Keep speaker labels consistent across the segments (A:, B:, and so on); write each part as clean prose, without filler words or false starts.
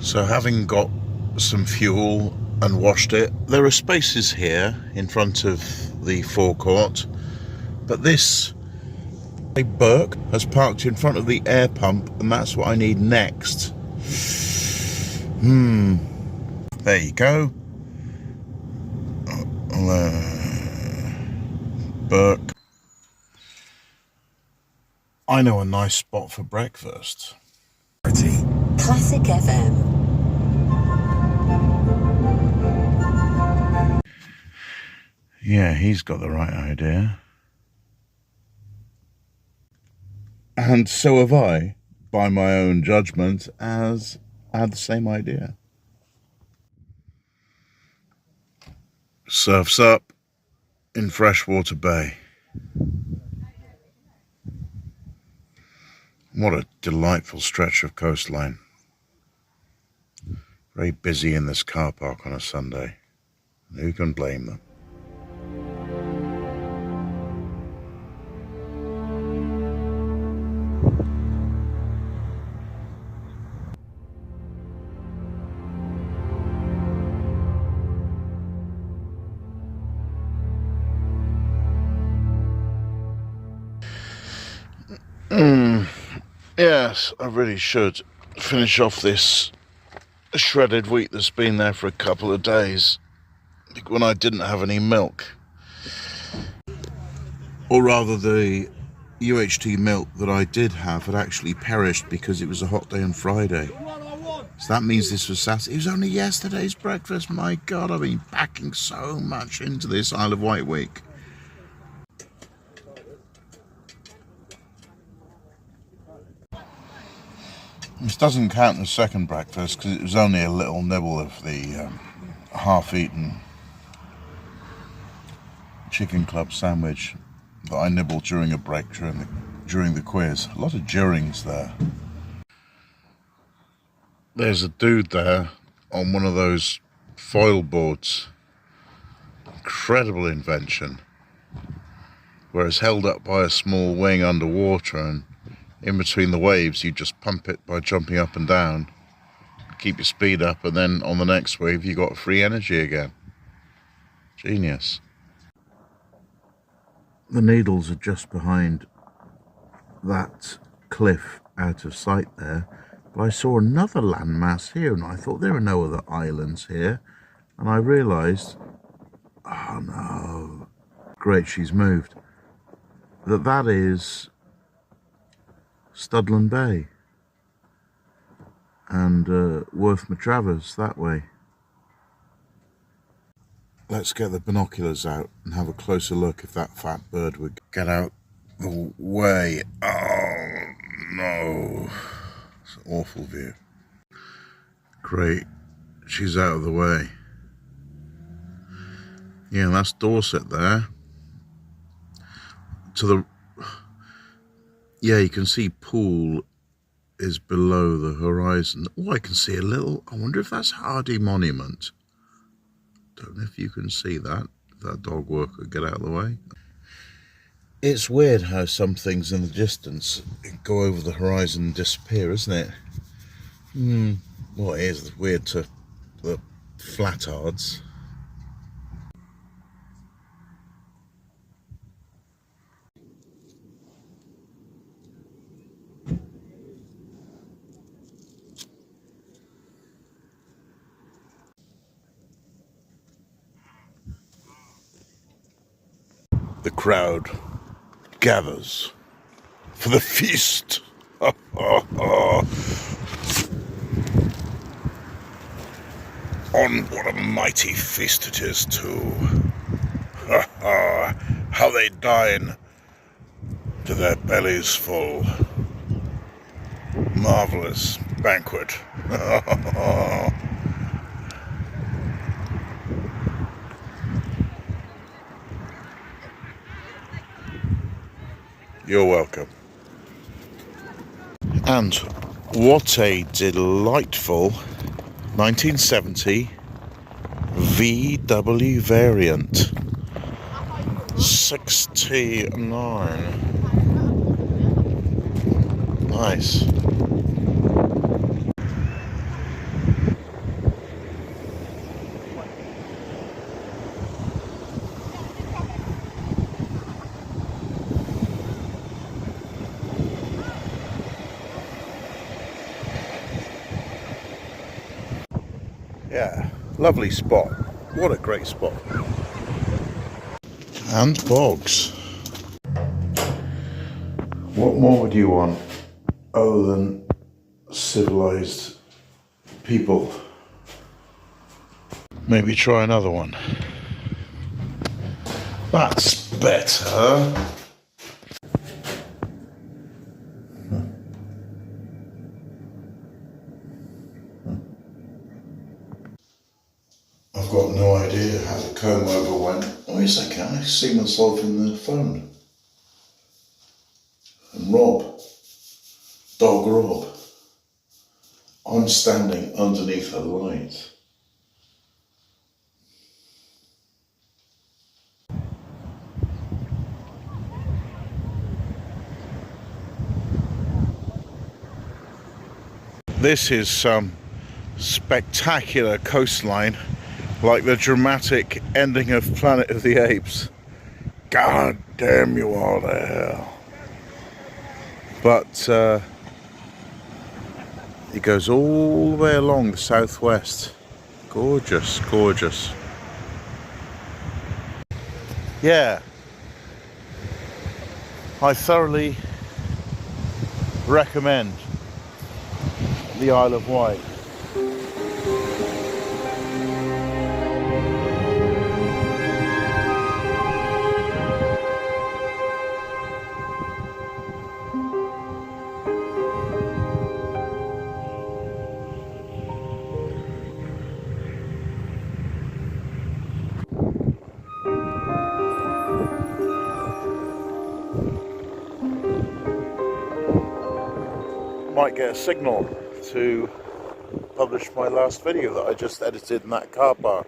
A: So having got some fuel and washed it, there are spaces here in front of the forecourt, but this Burke has parked in front of the air pump, and that's what I need next. There you go. Burke. I know a nice spot for breakfast.
B: Classic FM.
A: Yeah, he's got the right idea. And so have I, by my own judgment, as I had the same idea. Surf's up in Freshwater Bay. What a delightful stretch of coastline. Very busy in this car park on a Sunday. Who can blame them? Yes, I really should finish off this shredded wheat that's been there for a couple of days when I didn't have any milk. Or rather, the UHT milk that I did have had actually perished because it was a hot day on Friday. So that means this was Saturday. It was only yesterday's breakfast. My God, I've been packing so much into this Isle of Wight week. This doesn't count the second breakfast because it was only a little nibble of the half-eaten chicken club sandwich that I nibbled during a break during the quiz. A lot of durings there. There's a dude there on one of those foil boards. Incredible invention. Where it's held up by a small wing underwater, and in between the waves you just pump it by jumping up and down, keep your speed up, and then on the next wave you got free energy again. Genius. The Needles are just behind that cliff out of sight there, but I saw another landmass here and I thought there are no other islands here, and I realised, oh no, great, she's moved, that is Studland Bay and Worth Matravers that way. Let's get the binoculars out and have a closer look if that fat bird would get out the way. Oh no, it's an awful view. Great, she's out of the way. Yeah, that's Dorset there. To the yeah, you can see Poole is below the horizon. Oh, I can see a little. I wonder if that's Hardy Monument. Don't know if you can see that. If that dog worker get out of the way. It's weird how some things in the distance go over the horizon and disappear, isn't it? Well, it is weird to the flatards. The crowd gathers for the feast. Oh, what a mighty feast it is too. How they dine to their bellies full. Marvellous banquet. You're welcome. And what a delightful 1970 VW variant. 69. Yeah, lovely spot. What a great spot. And bogs. What more would you want other than civilized people? Maybe try another one. That's better. I've got no idea how the comb over went. Wait a second, I see myself in the phone. And Rob, dog Rob, I'm standing underneath a light. This is some spectacular coastline, like the dramatic ending of Planet of the Apes. God damn you all to hell. But it goes all the way along the southwest. Gorgeous, gorgeous. Yeah, I thoroughly recommend the Isle of Wight. Might get a signal to publish my last video that I just edited in that car park.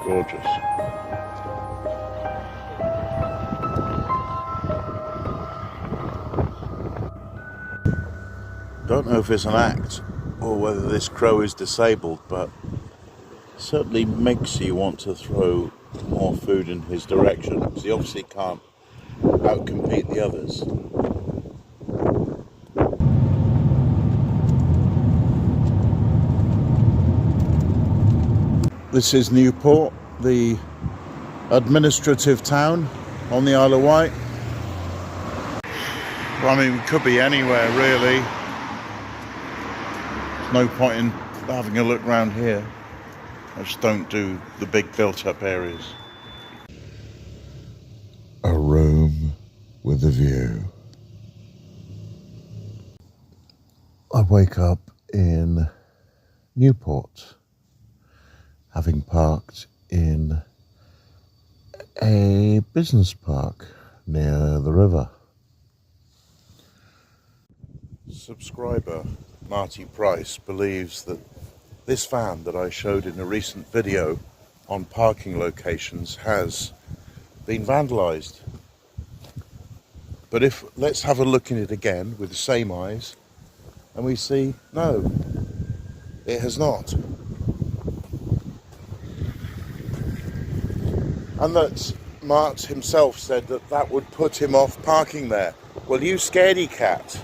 A: Gorgeous. Don't know if it's an act or whether this crow is disabled, but it certainly makes you want to throw more food in his direction, because he obviously can't outcompete the others. This is Newport, the administrative town on the Isle of Wight. Well, I mean, we could be anywhere really. There's no point in having a look around here. I just don't do the big built-up areas. A room with a view. I wake up in Newport, having parked in a business park near the river. Subscriber Marty Price believes that this van that I showed in a recent video on parking locations has been vandalised. But let's have a look in it again with the same eyes, and we see, no, it has not. And that Mart himself said that that would put him off parking there. Well, you scaredy cat.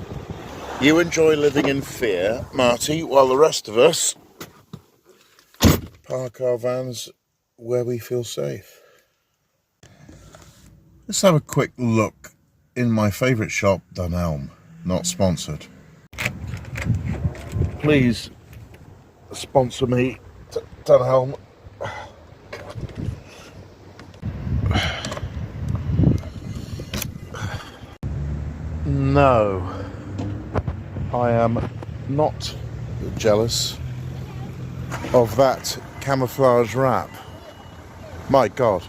A: You enjoy living in fear, Marty, while the rest of us park our vans where we feel safe. Let's have a quick look in my favourite shop, Dunelm. Not sponsored. Please sponsor me, Dunelm. No, I am not jealous of that camouflage wrap. My God.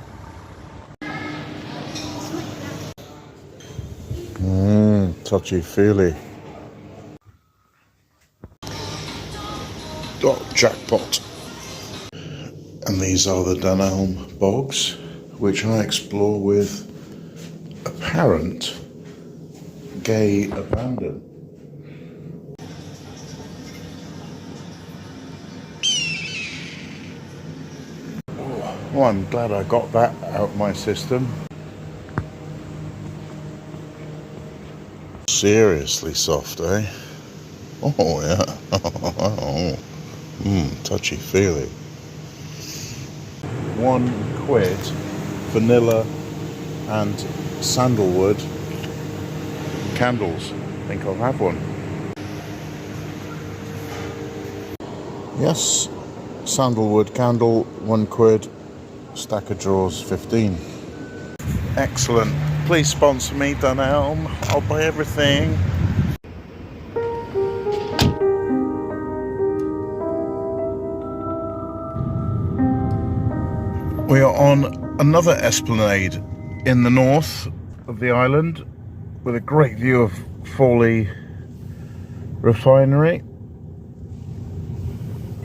A: Touchy-feely. Oh, jackpot. And these are the Dunelm bogs, which I explore with apparent gay abandon. Oh, I'm glad I got that out of my system. Seriously soft, eh? Oh yeah. Touchy-feely. £1, vanilla and sandalwood candles. I think I'll have one. Yes, sandalwood candle, £1, stack of drawers, 15. Excellent. Please sponsor me, Dunelm. I'll buy everything. We are on another esplanade in the north of the island with a great view of Fawley refinery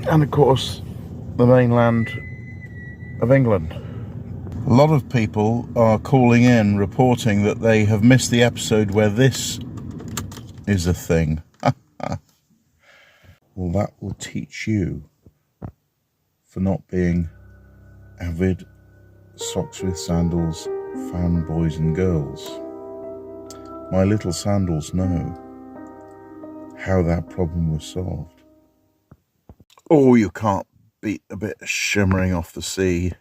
A: and of course the mainland of England. A lot of people are calling in reporting that they have missed the episode where this is a thing. Well, that will teach you for not being avid socks with sandals fan boys and girls. My little sandals know how that problem was solved. Oh, you can't beat a bit of shimmering off the sea,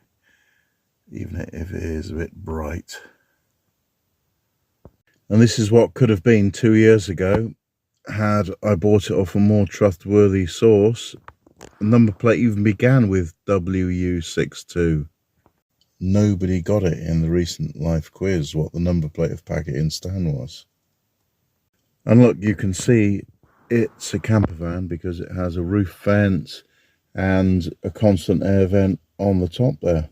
A: even if it is a bit bright. And this is what could have been 2 years ago had I bought it off a more trustworthy source. The number plate even began with WU62. Nobody got it in the recent life quiz what the number plate of Packet in Stan was. And look, you can see it's a camper van because it has a roof vent and a constant air vent on the top there.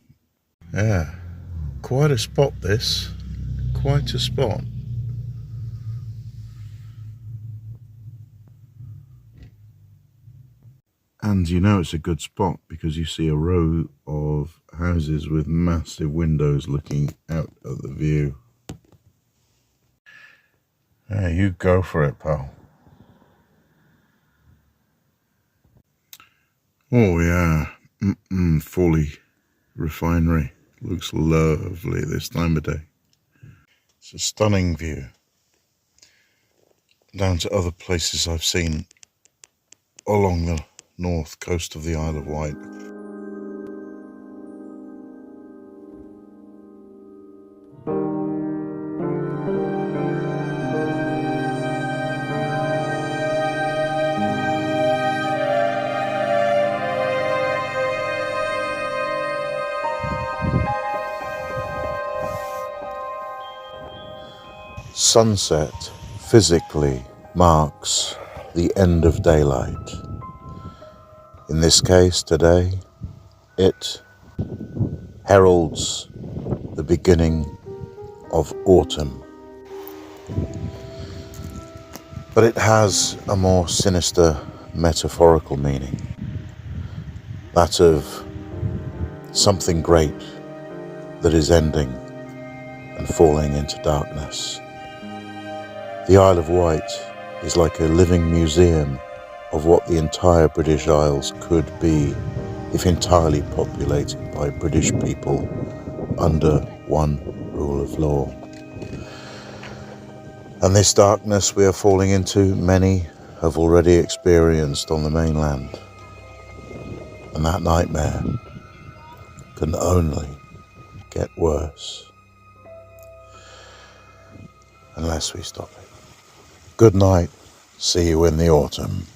A: Yeah, quite a spot this, quite a spot. And you know it's a good spot because you see a row of houses with massive windows looking out at the view. Yeah, you go for it, pal. Oh yeah, Fawley refinery. Looks lovely this time of day. It's a stunning view. Down to other places I've seen along the north coast of the Isle of Wight. Sunset physically marks the end of daylight. In this case today, it heralds the beginning of autumn. But it has a more sinister metaphorical meaning, that of something great that is ending and falling into darkness. The Isle of Wight is like a living museum of what the entire British Isles could be if entirely populated by British people under one rule of law. And this darkness we are falling into, many have already experienced on the mainland. And that nightmare can only get worse unless we stop it. Good night. See you in the autumn.